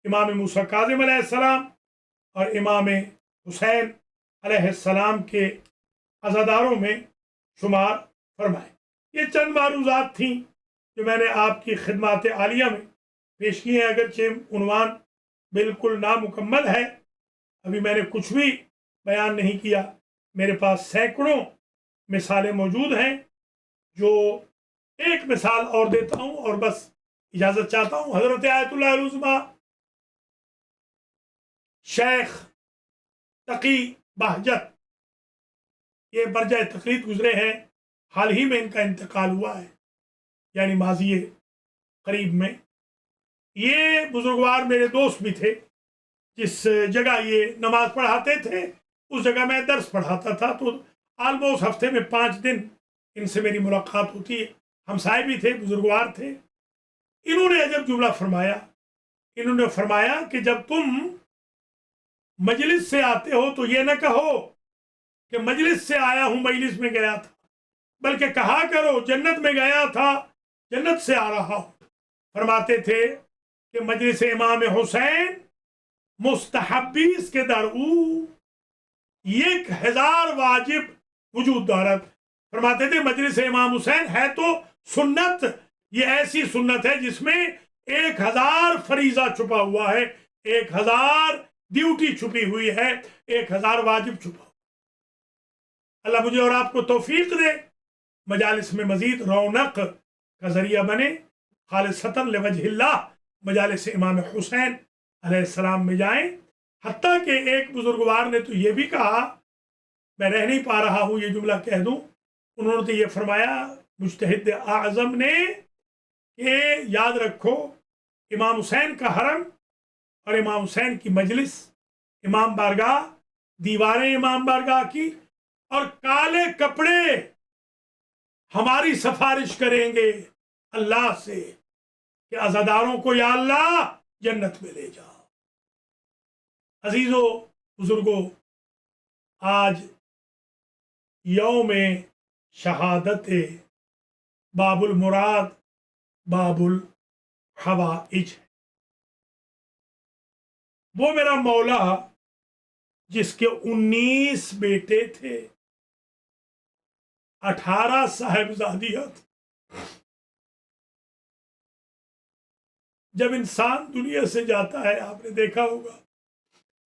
امام موسیٰ کاظم علیہ السلام اور امام حسین علیہ السلام کے عزاداروں میں شمار فرمائے. یہ چند معروضات تھیں جو میں نے آپ کی خدمات عالیہ میں پیش کی ہیں، اگرچہ عنوان بالکل نامکمل ہے، ابھی میں نے کچھ بھی بیان نہیں کیا. میرے پاس سینکڑوں مثالیں موجود ہیں، جو ایک مثال اور دیتا ہوں اور بس اجازت چاہتا ہوں. حضرت آیت اللہ العظمیٰ شیخ تقی بہجت یہ برجہ تقلید گزرے ہیں، حال ہی میں ان کا انتقال ہوا ہے، یعنی ماضی قریب میں. یہ بزرگوار میرے دوست بھی تھے. جس جگہ یہ نماز پڑھاتے تھے اس جگہ میں درس پڑھاتا تھا، تو آلموسٹ ہفتے میں 5 دن ان سے میری ملاقات ہوتی ہے. ہمسائے بھی تھے، بزرگوار تھے. انہوں نے عجب جملہ فرمایا. انہوں نے فرمایا کہ جب تم مجلس سے آتے ہو تو یہ نہ کہو کہ مجلس سے آیا ہوں، مجلس میں گیا تھا، بلکہ کہا کرو جنت میں گیا تھا، جنت سے آ رہا ہوں. فرماتے تھے کہ مجلس امام حسین مستحبیس کے در او 1000 واجب وجود دارت. فرماتے تھے مجلس امام حسین ہے تو سنت، یہ ایسی سنت ہے جس میں 1000 فریضہ چھپا ہوا ہے، 1000 ڈیوٹی چھپی ہوئی ہے، 1000 واجب چھپا. اللہ مجھے اور آپ کو توفیق دے مجالس میں مزید رونق کا ذریعہ بنے. خالصتاً لوجہ اللہ مجالس امام حسین علیہ السلام میں جائیں. حتیٰ کہ ایک بزرگوار نے تو یہ بھی کہا، میں رہ نہیں پا رہا ہوں یہ جملہ کہہ دوں، انہوں نے تو یہ فرمایا مجتہد اعظم نے کہ یاد رکھو امام حسین کا حرم اور امام حسین کی مجلس، امام بارگاہ، دیواریں امام بارگاہ کی اور کالے کپڑے ہماری سفارش کریں گے اللہ سے کہ عزاداروں کو یا اللہ جنت میں لے جاؤ. عزیزو بزرگو، آج یوم شہادت باب المراد باب الحوائج ہے. وہ میرا مولا جس کے 19 بیٹے تھے، 18 صاحبزادیاں تھیں. جب انسان دنیا سے جاتا ہے، آپ نے دیکھا ہوگا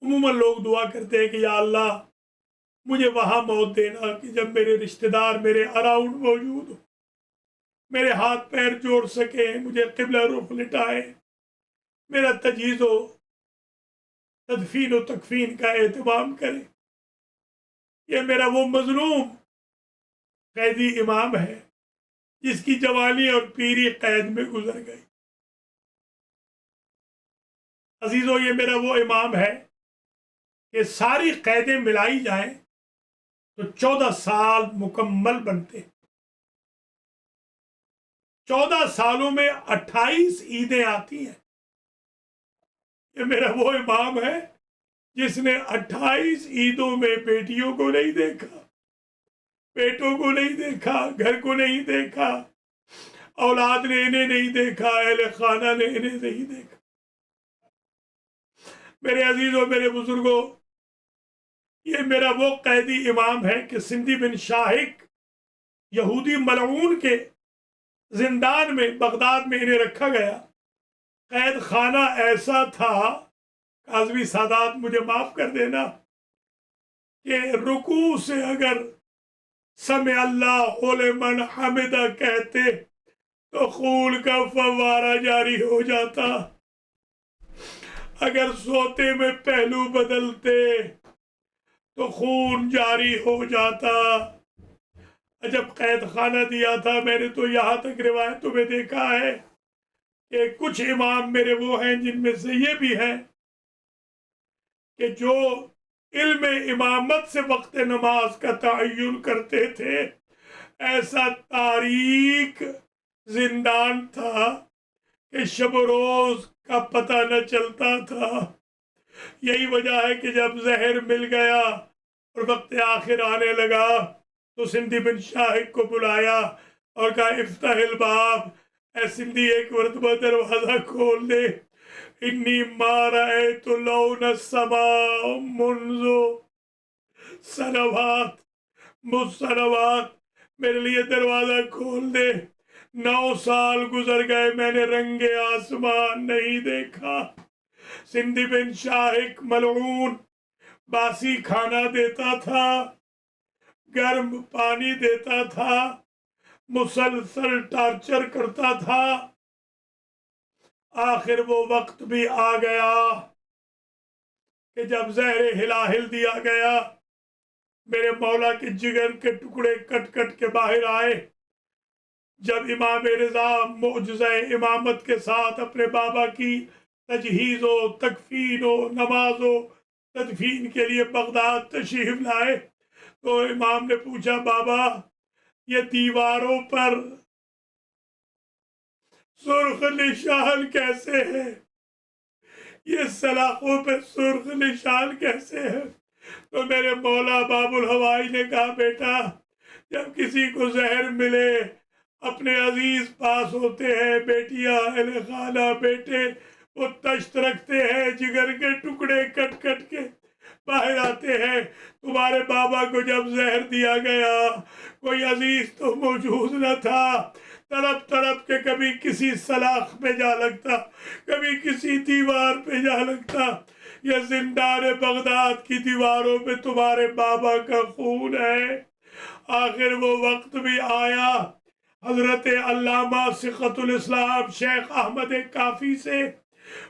عموماً لوگ دعا کرتے ہیں کہ یا اللہ مجھے وہاں موت دینا کہ جب میرے رشتہ دار میرے اراؤنڈ موجود ہو، میرے ہاتھ پیر جوڑ سکیں، مجھے قبلہ رخ لٹائے، میرا تجہیز و تدفین و تکفین کا اہتمام کرے. یہ میرا وہ مظلوم قیدی امام ہے جس کی جوانی اور پیری قید میں گزر گئی. عزیزو، یہ میرا وہ امام ہے کہ ساری قیدیں ملائی جائیں تو 14 سال مکمل بنتے. 14 سالوں میں 28 عیدیں آتی ہیں. یہ میرا وہ امام ہے جس نے 28 عیدوں میں بیٹیوں کو نہیں دیکھا، بیٹوں کو نہیں دیکھا، گھر کو نہیں دیکھا، اولاد نے انہیں نہیں دیکھا، اہل خانہ نے انہیں نہیں دیکھا. میرے عزیزوں، میرے بزرگوں، یہ میرا وہ قیدی امام ہے کہ سندھی بن شاہق یہودی ملعون کے زندان میں بغداد میں انہیں رکھا گیا. قید خانہ ایسا تھا، کاظمی سادات مجھے معاف کر دینا، کہ رکوع سے اگر سمع اللہ لمن حمدہ کہتے تو خون کا فوارہ جاری ہو جاتا. اگر سوتے میں پہلو بدلتے تو خون جاری ہو جاتا. جب قید خانہ دیا تھا، میں نے تو یہاں تک روایتوں میں دیکھا ہے کہ کچھ امام میرے وہ ہیں جن میں سے یہ بھی ہیں کہ جو علم امامت سے وقت نماز کا تعین کرتے تھے. ایسا تاریک زندان تھا کہ شب و روز کا پتہ نہ چلتا تھا. یہی وجہ ہے کہ جب زہر مل گیا اور وقت آخر آنے لگا تو سندھی بن شاہق کو بلایا اور کہا افتح الباب، اے سندھی ایک مرتبہ دروازہ کھول دے. انی ما رأیت لون السماء منذ سنوات، سنوات، میرے لیے دروازہ کھول دے. 9 سال گزر گئے، میں نے رنگ آسمان نہیں دیکھا. سندھی بن شاہق ملعون باسی کھانا دیتا تھا، گرم پانی دیتا تھا، مسلسل ٹارچر کرتا تھا. آخر وہ وقت بھی آ گیا کہ جب زہر ہلاہل دیا گیا، میرے مولا کے جگر کے ٹکڑے کٹ کٹ کے باہر آئے. جب امام رضا معجزہ امامت کے ساتھ اپنے بابا کی تجہیز و تکفین و نماز و تدفین کے لیے بغداد تشریف لائے تو امام نے پوچھا بابا یہ دیواروں پر سرخ نشان کیسے ہے، یہ سلاخوں پہ سرخ نشان کیسے ہے؟ تو میرے مولا باب الہوائی نے کہا بیٹا جب کسی کو زہر ملے اپنے عزیز پاس ہوتے ہیں، بیٹیاں اہل خانہ بیٹے وہ تشت رکھتے ہیں، جگر کے ٹکڑے کٹ کٹ کے باہر آتے ہیں. تمہارے بابا کو جب زہر دیا گیا کوئی عزیز تو موجود نہ تھا، تڑپ تڑپ کے کبھی کسی سلاخ پہ جا لگتا، کبھی کسی دیوار پہ جا لگتا. یہ زندان بغداد کی دیواروں پہ تمہارے بابا کا خون ہے. آخر وہ وقت بھی آیا. حضرت علامہ صقۃ الاسلام شیخ احمد کافی سے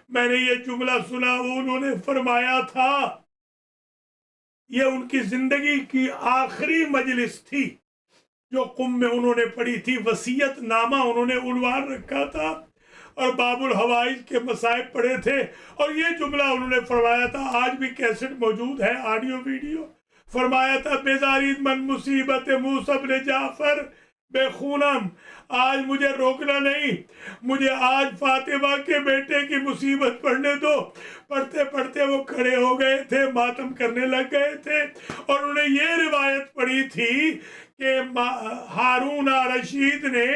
میں نے یہ جملہ سنا، انہوں نے فرمایا تھا، یہ ان کی زندگی کی آخری مجلس تھی جو قم میں انہوں نے پڑھی تھی. وصیت نامہ انہوں نے عنوان رکھا تھا اور باب الحوائج کے مصائب پڑھے تھے اور یہ جملہ انہوں نے فرمایا تھا. آج بھی کیسٹ موجود ہے، آڈیو ویڈیو. فرمایا تھا بیزارید من مصیبت موسیٰ بن جعفر بے خونم، آج مجھے روکنا نہیں، مجھے آج فاطمہ کے بیٹے کی مصیبت پڑھنے دو. پڑھتے پڑھتے وہ کھڑے ہو گئے تھے، ماتم کرنے لگ گئے تھے اور انہوں نے یہ روایت پڑھی تھی کہ ہارون رشید نے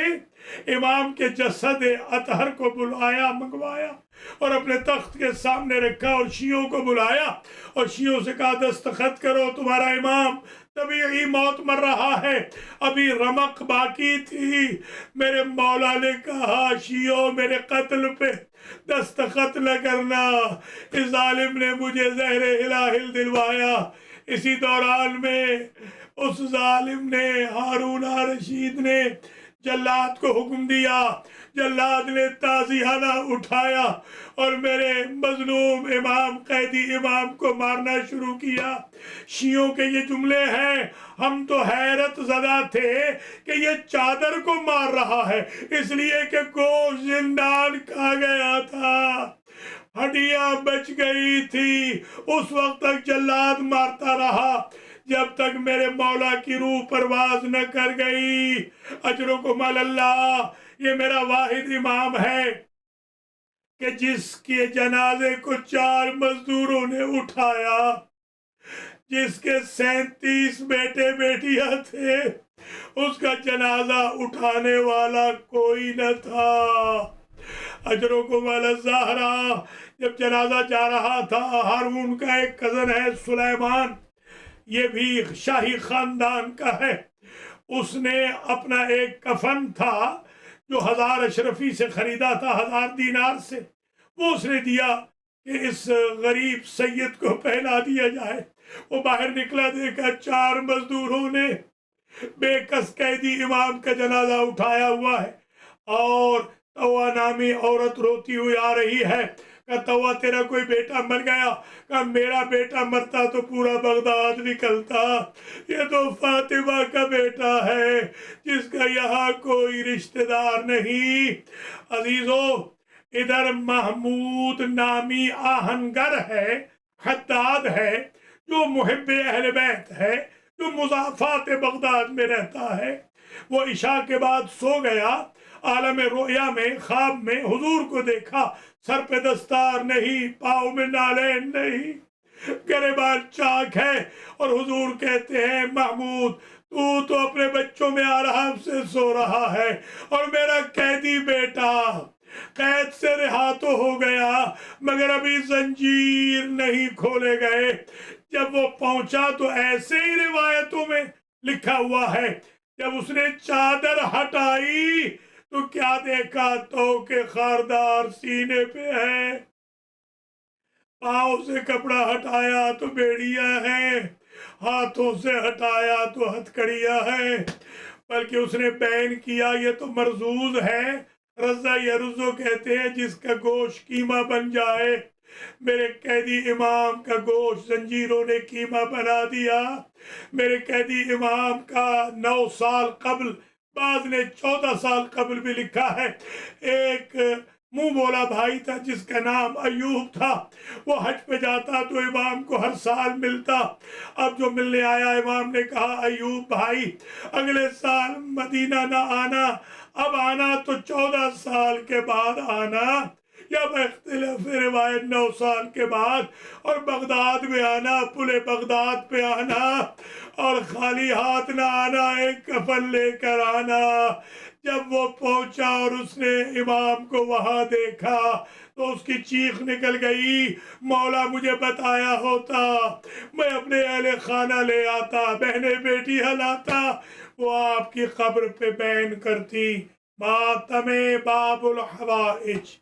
امام کے جسد اطہر کو بلایا، منگوایا اور اپنے تخت کے سامنے رکھا اور شیعوں کو بلایا اور شیعوں سے کہا دستخط کرو، تمہارا امام طبیعی موت مر رہا ہے. ابھی رمق باقی تھی. میرے مولا نے کہا شیعوں میرے قتل پہ دستخط نہ کرنا. اس ظالم نے مجھے زہر ہلاہل دلوایا. اسی دوران میں اس ظالم نے ہارون رشید نے جلاد کو حکم دیا، جلاد نے تازیانہ اٹھایا اور میرے مظلوم امام قیدی امام کو مارنا شروع کیا. شیعوں کے یہ جملے ہیں، ہم تو حیرت زدہ تھے کہ یہ چادر کو مار رہا ہے اس لیے کہ گوشت زندان کھا گیا تھا، ہڈیاں بچ گئی تھی. اس وقت تک جلاد مارتا رہا جب تک میرے مولا کی روح پرواز نہ کر گئی. اجرکم علی اللہ. یہ میرا واحد امام ہے کہ جس کے جنازے کو 4 مزدوروں نے اٹھایا، جس کے 37 بیٹے بیٹیاں تھے، اس کا جنازہ اٹھانے والا کوئی نہ تھا. اجرکم علی الزہرا. جب جنازہ جا رہا تھا، ہارون کا ایک کزن ہے سلیمان، یہ بھی شاہی خاندان کا ہے، اس نے اپنا ایک کفن تھا جو 1000 اشرفی سے خریدا تھا 1000 دینار سے، وہ اس نے دیا کہ اس غریب سید کو پہنا دیا جائے۔ وہ باہر نکلا، دیکھا 4 مزدوروں نے بے کس قیدی امام کا جنازہ اٹھایا ہوا ہے، اور توا نامی عورت روتی ہوئی آ رہی ہے۔ کہ توا تیرا کوئی بیٹا مر گیا؟ کہ میرا بیٹا مرتا تو پورا بغداد نکلتا، یہ تو فاطمہ کا بیٹا ہے جس کا یہاں کوئی رشتہ دار نہیں۔ عزیزو، ادھر محمود نامی آہنگر ہے، حداد ہے، جو محب اہل بیت ہے، جو مضافات بغداد میں رہتا ہے۔ وہ عشاء کے بعد سو گیا، عالم رؤیا میں خواب میں حضور کو دیکھا، سر پہ دستار نہیں، پاؤں میں نالین نہیں، گریبان چاک ہے، اور حضور کہتے ہیں محمود تو اپنے بچوں میں آرام سے سو رہا ہے، اور میرا قیدی بیٹا قید سے رہا تو ہو گیا مگر ابھی زنجیر نہیں کھولے گئے۔ جب وہ پہنچا تو ایسے ہی روایتوں میں لکھا ہوا ہے، جب اس نے چادر ہٹائی تو کیا دیکھا؟ تو کے خاردار سینے پہ ہے، پاؤں سے کپڑا ہٹایا تو بیڑیاں ہیں، ہاتھوں سے ہٹایا تو ہتھکڑیاں ہیں۔ بلکہ اس نے بیان کیا یہ تو مرزوز ہے، رزا یرزو کہتے ہیں جس کا گوشت قیمہ بن جائے۔ میرے قیدی امام کا گوشت زنجیروں نے قیمہ بنا دیا۔ میرے قیدی امام کا 9 سال قبل، بعض نے 14 سال قبل بھی لکھا ہے، ایک منہ بولا بھائی تھا جس کا نام ایوب تھا، وہ حج پہ جاتا تو امام کو ہر سال ملتا۔ اب جو ملنے آیا امام نے کہا ایوب بھائی اگلے سال مدینہ نہ آنا، اب آنا تو 14 سال کے بعد آنا، یا اختلاف روایت 9 سال کے بعد، اور بغداد میں آنا، پل بغداد پہ آنا، اور خالی ہاتھ نہ آنا، ایک کفن لے کر آنا۔ جب وہ پہنچا اور اس نے امام کو وہاں دیکھا تو اس کی چیخ نکل گئی، مولا مجھے بتایا ہوتا، میں اپنے اہل خانہ لے آتا، بہنیں بیٹی ہلاتا، وہ آپ کی قبر پہ بیان کرتی ماتم باب الحوائج۔